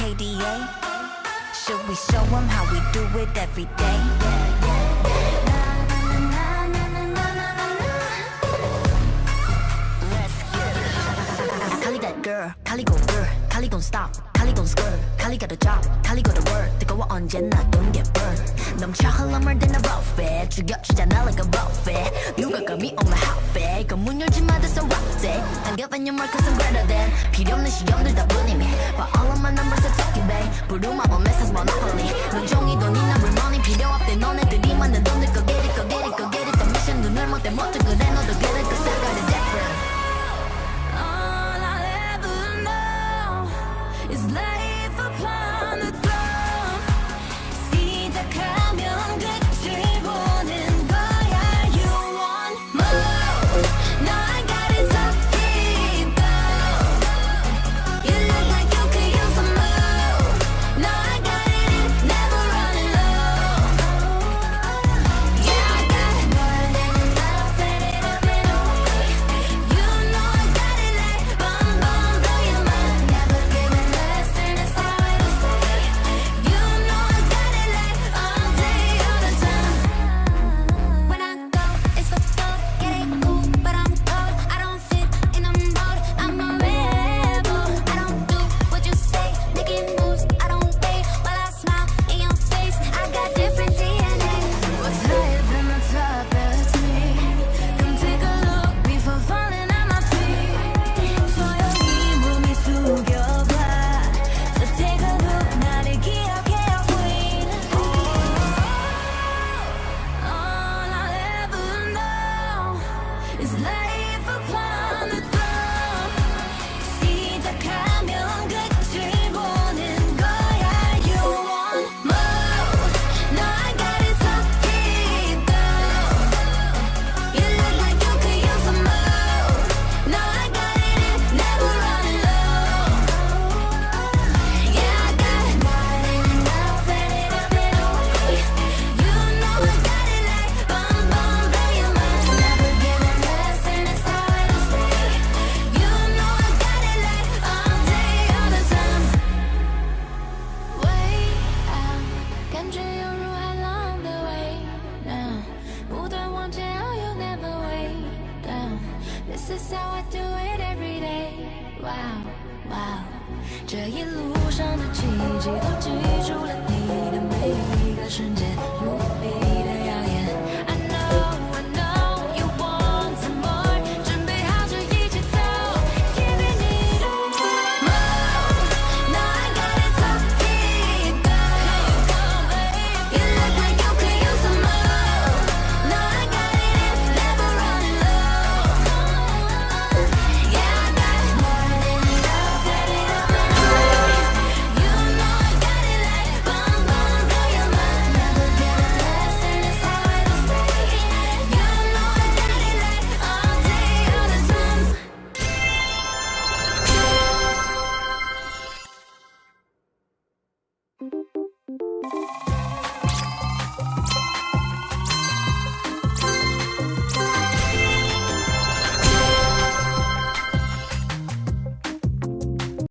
KDA? Should we show them how we do it every day? Let's get it. Kali that girl, Kali go girl, Kali gon' stop, Kali gon' skirt, Kali got a job, Kali got a work. 뜨거워 언제나 don't get burned. 넘쳐 흘러물 든 a rough it. 죽여주잖아 like a buffet. 누가 감히 on my outfit. 그 문 열지 마 that's a rough day. I'm giving you more cause I'm greater than. 필요 없는 시험들 다 뿐이미. But all of my numbers are talking babe. 부루마법 메사스 monopoly. 눈종이 돈이 나 real money. 필요 없대 너네들이 만든 돈들 go get it go get it go get it. 더 미션 눈을 못대 못해 그래 너도 get it cause I got it different. All I'll ever know is life upon the throne. 시작하면 끝을 보는 거야. You want more? No, I got it so deep though. You look like you could use some more. No, I got it, never running low. Yeah, I got more than enough, let it up and away. You know I got it like bum bum, blow your mind. Never giving less, and that's how it'll stay. You know I got it like all day, all the time. When I go, it's for gold, get it cool, but I'm cold. I don't fit in a mold, I'm a rebel. I don't do what you say, making moves. I don't wait while I smile in your face. I got different DNA. What's higher than the top? That's me. Come take a look before falling at my feet. 조용히 몸이 숙여봐. So take a look, 나를 기억해요, queen. All I'll ever know is life upon the throne. 시작하면 끝을 보는 거야. You want more? No, I got it so deep though. You look like you could use some more. No, I got it, never running low. Yeah, I got more than enough, let it up and away. You know I got it like bum bum, blow your mind. Never giving less, and that's how it'll stay. You know I got it like all day, all the time. Way out，感觉犹如海浪的微浪，不断往前，oh you never way down。This is how I do it every day。Wow wow，这一路上的奇迹都记住了你的每一个瞬间。